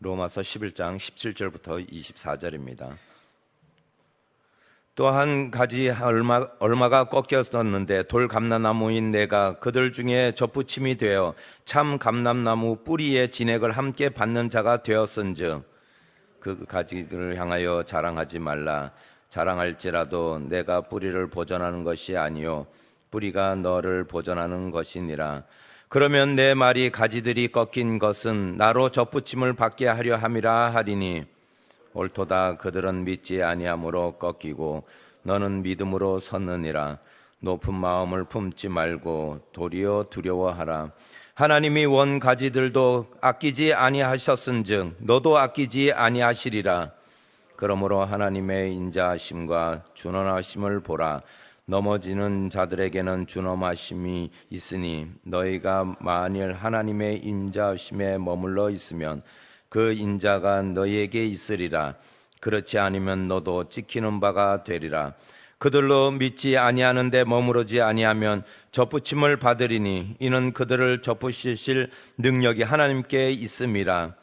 로마서 11장 17절부터 24절입니다. 또 한 가지 얼마가 꺾였었는데 돌 감람나무인 내가 그들 중에 접붙임이 되어 참 감람나무 뿌리의 진액을 함께 받는 자가 되었은즉 그 가지들을 향하여 자랑하지 말라. 자랑할지라도 내가 뿌리를 보존하는 것이 아니요 뿌리가 너를 보존하는 것이니라. 그러면 내 말이 가지들이 꺾인 것은 나로 접붙임을 받게 하려 함이라 하리니 옳도다. 그들은 믿지 아니함으로 꺾이고 너는 믿음으로 섰느니라. 높은 마음을 품지 말고 도리어 두려워하라. 하나님이 원 가지들도 아끼지 아니하셨은즉 너도 아끼지 아니하시리라. 그러므로 하나님의 인자하심과 준엄하심을 보라. 넘어지는 자들에게는 준엄하심이 있으니 너희가 만일 하나님의 인자하심에 머물러 있으면 그 인자가 너희에게 있으리라. 그렇지 않으면 너도 찍히는 바가 되리라. 그들로 믿지 아니하는데 머무르지 아니하면 접붙임을 받으리니 이는 그들을 접으실 능력이 하나님께 있음이라.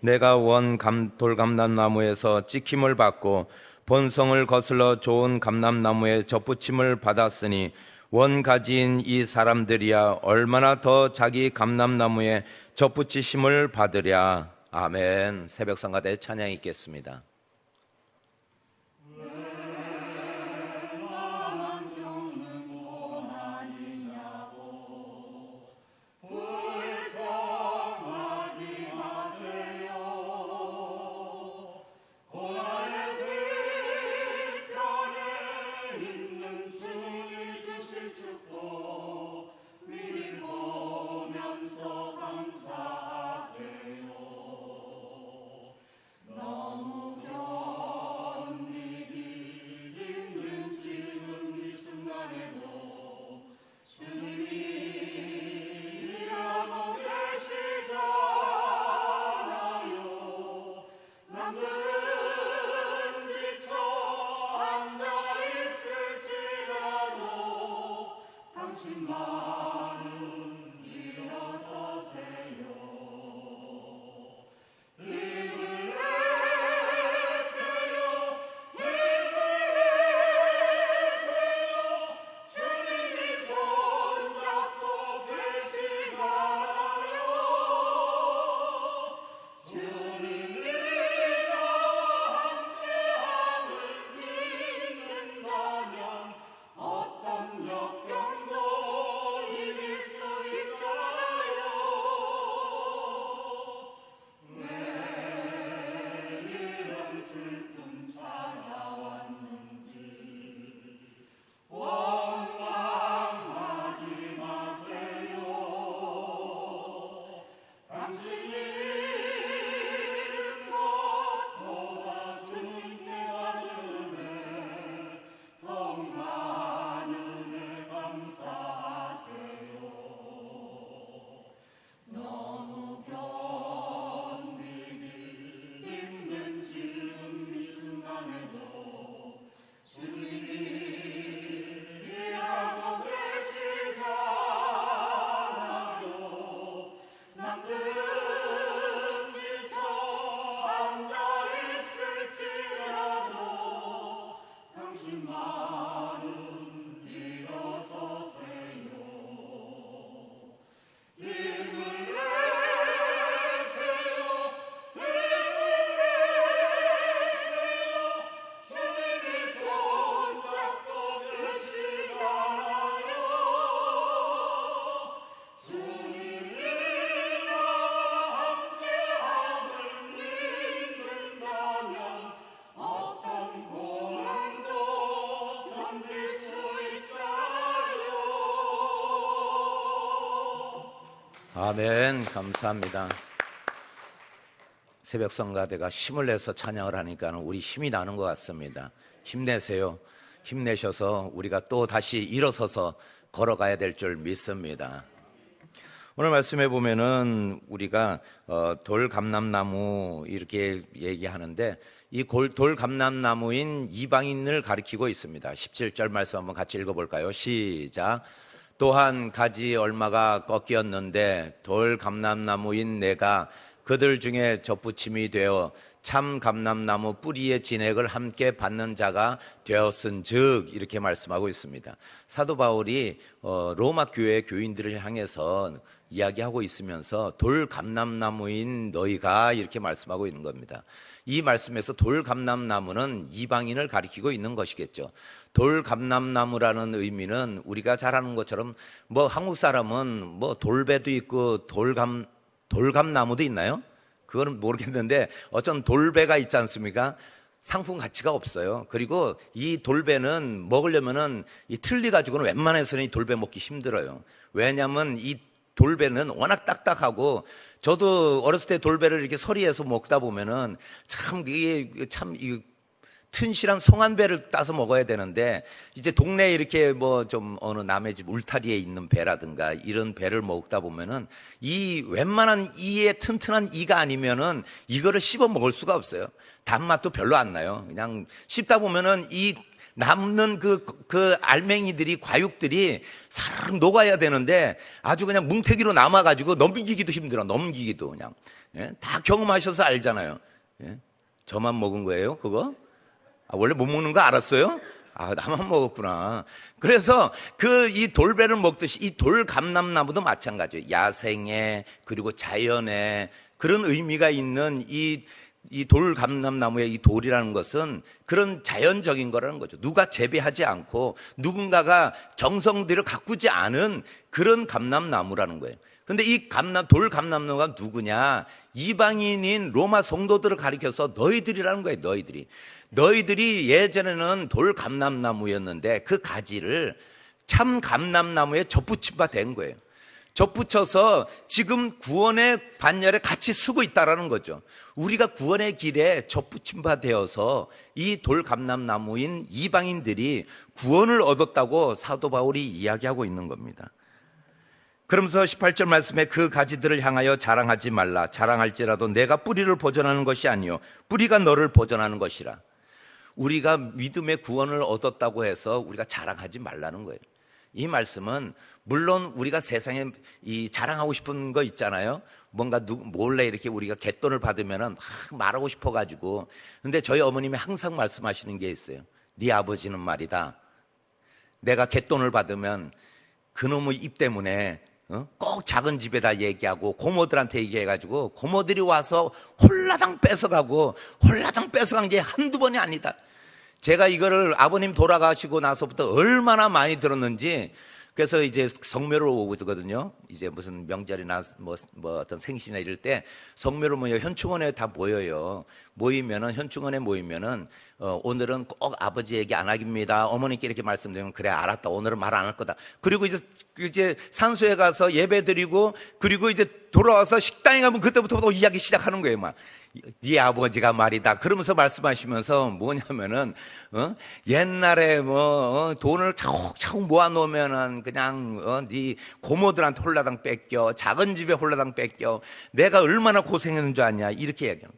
내가 원 돌감람나무에서 찍힘을 받고 본성을 거슬러 좋은 감람나무에 접붙임을 받았으니 원가지인 이 사람들이야 얼마나 더 자기 감람나무에 접붙이심을 받으랴. 아멘. 새벽 성가대 찬양이 있겠습니다. 아멘. 감사합니다. 새벽 성가대가 힘을 내서 찬양을 하니까 우리 힘이 나는 것 같습니다. 힘내세요. 힘내셔서 우리가 또 다시 일어서서 걸어가야 될 줄 믿습니다. 오늘 말씀해 보면은 우리가 돌감람나무 이렇게 얘기하는데 이 돌감람나무인 이방인을 가리키고 있습니다. 17절 말씀 한번 같이 읽어볼까요? 시작. 또한 가지 얼마가 꺾였는데 돌감람나무인 내가 그들 중에 접붙임이 되어 참 감람나무 뿌리의 진액을 함께 받는 자가 되었은즉 이렇게 말씀하고 있습니다. 사도 바울이 로마 교회 교인들을 향해서 이야기하고 있으면서 돌 감람나무인 너희가 이렇게 말씀하고 있는 겁니다. 이 말씀에서 돌 감람나무는 이방인을 가리키고 있는 것이겠죠. 돌 감람나무라는 의미는 우리가 잘 아는 것처럼 뭐 한국 사람은 뭐 돌배도 있고 돌감나무도 있나요? 그거는 모르겠는데 어쩐 돌배가 있지 않습니까? 상품 가치가 없어요. 그리고 이 돌배는 먹으려면은 이 틀니 가지고는 웬만해서는 이 돌배 먹기 힘들어요. 왜냐하면 이 돌배는 워낙 딱딱하고 저도 어렸을 때 돌배를 이렇게 서리해서 먹다 보면은 이 튼실한 송환배를 따서 먹어야 되는데 이제 동네에 이렇게 뭐 좀 어느 남의 집 울타리에 있는 배라든가 이런 배를 먹다 보면은 이 웬만한 이에 튼튼한 이가 아니면은 이거를 씹어 먹을 수가 없어요. 단맛도 별로 안 나요. 그냥 씹다 보면은 이 남는 그 알맹이들이 과육들이 사르르 녹아야 되는데 아주 그냥 뭉태기로 남아가지고 넘기기도 힘들어. 넘기기도 그냥 다 경험하셔서 알잖아요. 저만 먹은 거예요, 그거? 원래 못 먹는 거 알았어요? 나만 먹었구나. 그래서 이 돌배를 먹듯이 이 돌감람나무도 마찬가지예요. 야생의 그리고 자연의 그런 의미가 있는 이 돌감람나무의 이 돌이라는 것은 그런 자연적인 거라는 거죠. 누가 재배하지 않고 누군가가 정성들을 가꾸지 않은 그런 감람나무라는 거예요. 근데 이 돌감람나무가 누구냐? 이방인인 로마 성도들을 가리켜서 너희들이라는 거예요. 너희들이 예전에는 돌감람나무였는데 그 가지를 참 감람나무에 접붙임 바 된 거예요. 접붙여서 지금 구원의 반열에 같이 쓰고 있다라는 거죠. 우리가 구원의 길에 접붙임 바 되어서 이 돌감람나무인 이방인들이 구원을 얻었다고 사도 바울이 이야기하고 있는 겁니다. 그러면서 18절 말씀에 그 가지들을 향하여 자랑하지 말라. 자랑할지라도 내가 뿌리를 보존하는 것이 아니요 뿌리가 너를 보존하는 것이라. 우리가 믿음의 구원을 얻었다고 해서 우리가 자랑하지 말라는 거예요. 이 말씀은 물론 우리가 세상에 이 자랑하고 싶은 거 있잖아요. 뭔가 몰래 이렇게 우리가 갯돈을 받으면은 막 말하고 싶어가지고. 근데 저희 어머님이 항상 말씀하시는 게 있어요. 네 아버지는 말이다. 내가 갯돈을 받으면 그놈의 입 때문에 꼭 작은 집에다 얘기하고 고모들한테 얘기해가지고 고모들이 와서 홀라당 뺏어가고 홀라당 뺏어간 게 한두 번이 아니다. 제가 이거를 아버님 돌아가시고 나서부터 얼마나 많이 들었는지. 그래서 이제 성묘를 오거든요. 이제 무슨 명절이나 뭐 어떤 생신이나 이럴 때 성묘를 모여 현충원에 다 모여요. 현충원에 모이면은 오늘은 꼭 아버지 얘기 안 하깁니다. 어머니께 이렇게 말씀드리면 그래 알았다. 오늘은 말 안 할 거다. 그리고 이제 산소에 가서 예배드리고 그리고 이제 돌아와서 식당에 가면 그때부터 또 이야기 시작하는 거예요. 막 네 아버지가 말이다. 그러면서 말씀하시면서 뭐냐면은 옛날에 돈을 차곡차곡 모아놓으면은 그냥 네 고모들한테 홀라당 뺏겨, 작은 집에 홀라당 뺏겨. 내가 얼마나 고생했는 줄 아냐 이렇게 얘기하는.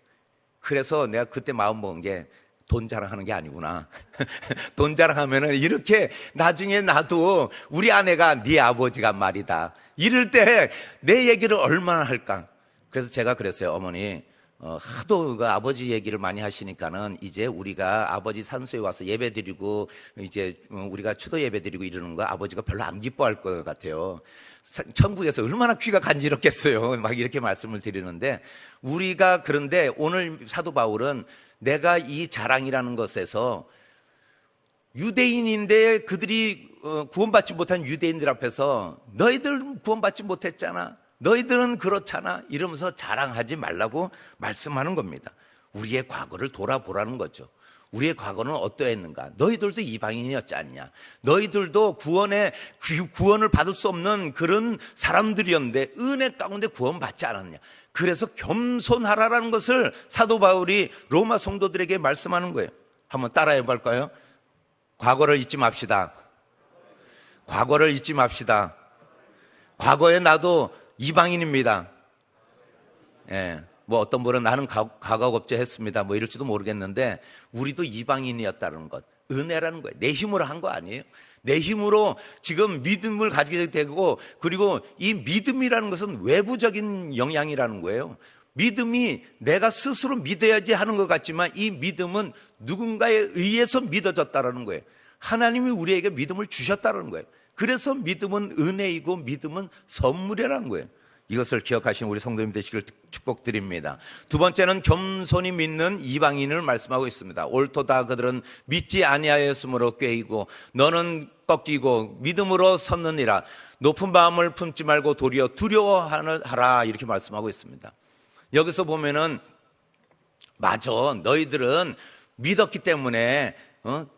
그래서 내가 그때 마음 먹은 게 돈 자랑하는 게 아니구나. 돈 자랑하면은 이렇게 나중에 나도 우리 아내가 네 아버지가 말이다 이럴 때 내 얘기를 얼마나 할까. 그래서 제가 그랬어요. 어머니 하도 그 아버지 얘기를 많이 하시니까는 이제 우리가 아버지 산소에 와서 예배드리고 이제 우리가 추도 예배드리고 이러는 거 아버지가 별로 안 기뻐할 것 같아요. 천국에서 얼마나 귀가 간지럽겠어요. 막 이렇게 말씀을 드리는데 우리가 그런데 오늘 사도 바울은 내가 이 자랑이라는 것에서 유대인인데 그들이 구원받지 못한 유대인들 앞에서 너희들 구원받지 못했잖아. 너희들은 그렇잖아. 이러면서 자랑하지 말라고 말씀하는 겁니다. 우리의 과거를 돌아보라는 거죠. 우리의 과거는 어떠했는가? 너희들도 이방인이었지 않냐? 너희들도 구원을 받을 수 없는 그런 사람들이었는데 은혜 가운데 구원받지 않았냐? 그래서 겸손하라라는 것을 사도 바울이 로마 성도들에게 말씀하는 거예요. 한번 따라해 볼까요? 과거를 잊지 맙시다. 과거를 잊지 맙시다. 과거에 나도 이방인입니다. 예. 뭐 어떤 분은 나는 가각업체 했습니다. 뭐 이럴지도 모르겠는데 우리도 이방인이었다는 것. 은혜라는 거예요. 내 힘으로 한 거 아니에요. 내 힘으로 지금 믿음을 가지게 되고 그리고 이 믿음이라는 것은 외부적인 영향이라는 거예요. 믿음이 내가 스스로 믿어야지 하는 것 같지만 이 믿음은 누군가에 의해서 믿어졌다라는 거예요. 하나님이 우리에게 믿음을 주셨다는 거예요. 그래서 믿음은 은혜이고 믿음은 선물이라는 거예요. 이것을 기억하시는 우리 성도님 되시길 축복드립니다. 두 번째는 겸손히 믿는 이방인을 말씀하고 있습니다. 옳도다 그들은 믿지 아니하였으므로 꾀이고 너는 꺾이고 믿음으로 섰느니라. 높은 마음을 품지 말고 도리어 두려워하라 이렇게 말씀하고 있습니다. 여기서 보면은 맞아, 너희들은 믿었기 때문에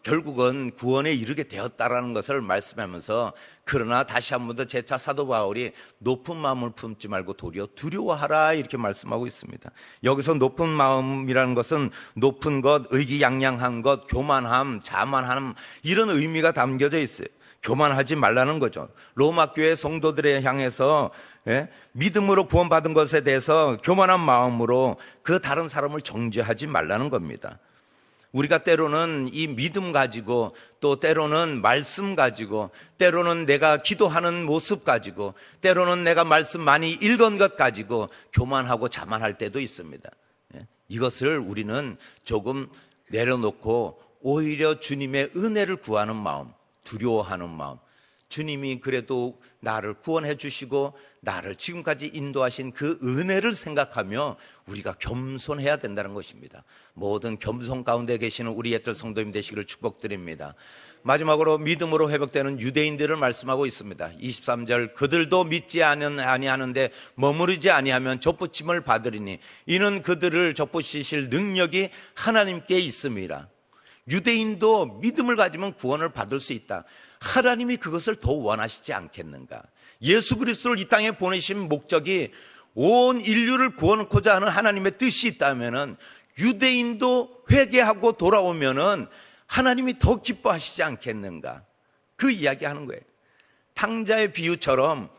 결국은 구원에 이르게 되었다라는 것을 말씀하면서, 그러나 다시 한 번 더 재차 사도 바울이 높은 마음을 품지 말고 도리어 두려워하라 이렇게 말씀하고 있습니다. 여기서 높은 마음이라는 것은 높은 것, 의기양양한 것, 교만함, 자만함 이런 의미가 담겨져 있어요. 교만하지 말라는 거죠. 로마 교회 성도들에 향해서 믿음으로 구원받은 것에 대해서 교만한 마음으로 그 다른 사람을 정죄하지 말라는 겁니다. 우리가 때로는 이 믿음 가지고, 또 때로는 말씀 가지고, 때로는 내가 기도하는 모습 가지고, 때로는 내가 말씀 많이 읽은 것 가지고 교만하고 자만할 때도 있습니다. 이것을 우리는 조금 내려놓고 오히려 주님의 은혜를 구하는 마음, 두려워하는 마음, 주님이 그래도 나를 구원해 주시고 나를 지금까지 인도하신 그 은혜를 생각하며 우리가 겸손해야 된다는 것입니다. 모든 겸손 가운데 계시는 우리 옛들 성도님 되시기를 축복드립니다. 마지막으로 믿음으로 회복되는 유대인들을 말씀하고 있습니다. 23절, 그들도 믿지 아니하는데 머무르지 아니하면 접붙임을 받으리니 이는 그들을 접붙이실 능력이 하나님께 있음이라. 유대인도 믿음을 가지면 구원을 받을 수 있다. 하나님이 그것을 더 원하시지 않겠는가? 예수 그리스도를 이 땅에 보내신 목적이 온 인류를 구원하고자 하는 하나님의 뜻이 있다면은 유대인도 회개하고 돌아오면은 하나님이 더 기뻐하시지 않겠는가? 그 이야기하는 거예요. 탕자의 비유처럼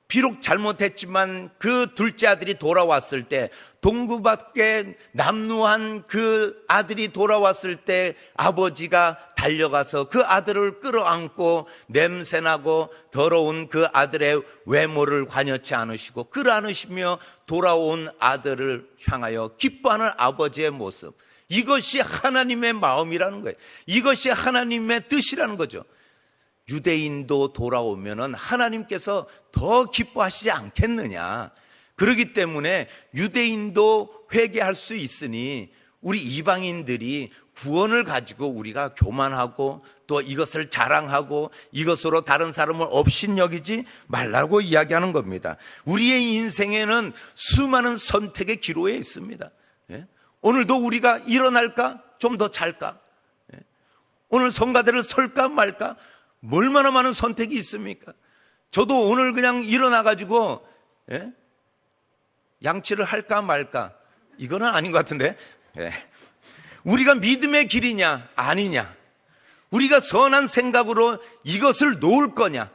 비록 잘못했지만 그 둘째 아들이 돌아왔을 때, 동구밖에 남루한 그 아들이 돌아왔을 때 아버지가 달려가서 그 아들을 끌어안고 냄새나고 더러운 그 아들의 외모를 관여치 않으시고 그를 안으시며 돌아온 아들을 향하여 기뻐하는 아버지의 모습, 이것이 하나님의 마음이라는 거예요. 이것이 하나님의 뜻이라는 거죠. 유대인도 돌아오면은 하나님께서 더 기뻐하시지 않겠느냐. 그렇기 때문에 유대인도 회개할 수 있으니 우리 이방인들이 구원을 가지고 우리가 교만하고 또 이것을 자랑하고 이것으로 다른 사람을 업신여기지 말라고 이야기하는 겁니다. 우리의 인생에는 수많은 선택의 기로에 있습니다. 오늘도 우리가 일어날까? 좀 더 잘까? 오늘 성가대를 설까 말까? 얼마나 많은 선택이 있습니까? 저도 오늘 그냥 일어나가지고 양치를 할까 말까? 이거는 아닌 것 같은데. 우리가 믿음의 길이냐 아니냐, 우리가 선한 생각으로 이것을 놓을 거냐,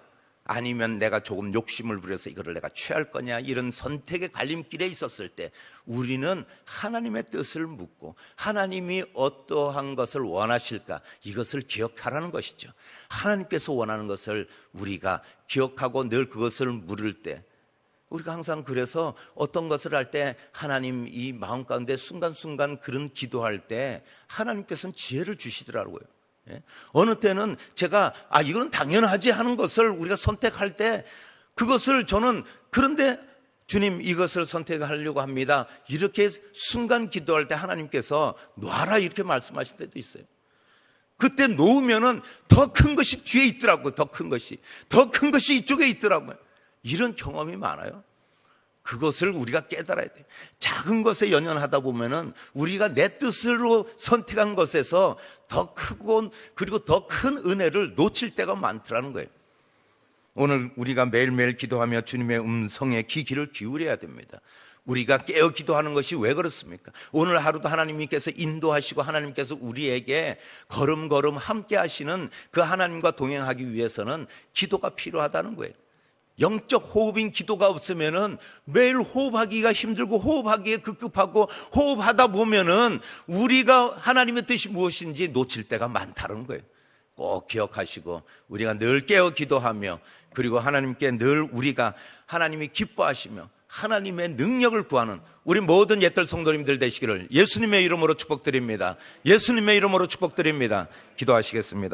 아니면 내가 조금 욕심을 부려서 이거를 내가 취할 거냐, 이런 선택의 갈림길에 있었을 때 우리는 하나님의 뜻을 묻고 하나님이 어떠한 것을 원하실까, 이것을 기억하라는 것이죠. 하나님께서 원하는 것을 우리가 기억하고 늘 그것을 물을 때, 우리가 항상 그래서 어떤 것을 할 때 하나님 이 마음 가운데 순간순간 그런 기도할 때 하나님께서는 지혜를 주시더라고요. 어느 때는 제가 이건 당연하지 하는 것을 우리가 선택할 때 그것을 저는, 그런데 주님 이것을 선택하려고 합니다, 이렇게 순간 기도할 때 하나님께서 놔라 이렇게 말씀하실 때도 있어요. 그때 놓으면은 더 큰 것이 뒤에 있더라고요. 더 큰 것이 이쪽에 있더라고요. 이런 경험이 많아요. 그것을 우리가 깨달아야 돼요. 작은 것에 연연하다 보면은 우리가 내 뜻으로 선택한 것에서 더 크고 그리고 더 큰 은혜를 놓칠 때가 많더라는 거예요. 오늘 우리가 매일매일 기도하며 주님의 음성에 귀를 기울여야 됩니다. 우리가 깨어 기도하는 것이 왜 그렇습니까? 오늘 하루도 하나님께서 인도하시고 하나님께서 우리에게 걸음걸음 함께 하시는 그 하나님과 동행하기 위해서는 기도가 필요하다는 거예요. 영적 호흡인 기도가 없으면은 매일 호흡하기가 힘들고 호흡하기에 급급하고 호흡하다 보면은 우리가 하나님의 뜻이 무엇인지 놓칠 때가 많다는 거예요. 꼭 기억하시고 우리가 늘 깨어 기도하며, 그리고 하나님께 늘 우리가 하나님이 기뻐하시며 하나님의 능력을 구하는 우리 모든 옛들 성도님들 되시기를 예수님의 이름으로 축복드립니다. 예수님의 이름으로 축복드립니다. 기도하시겠습니다.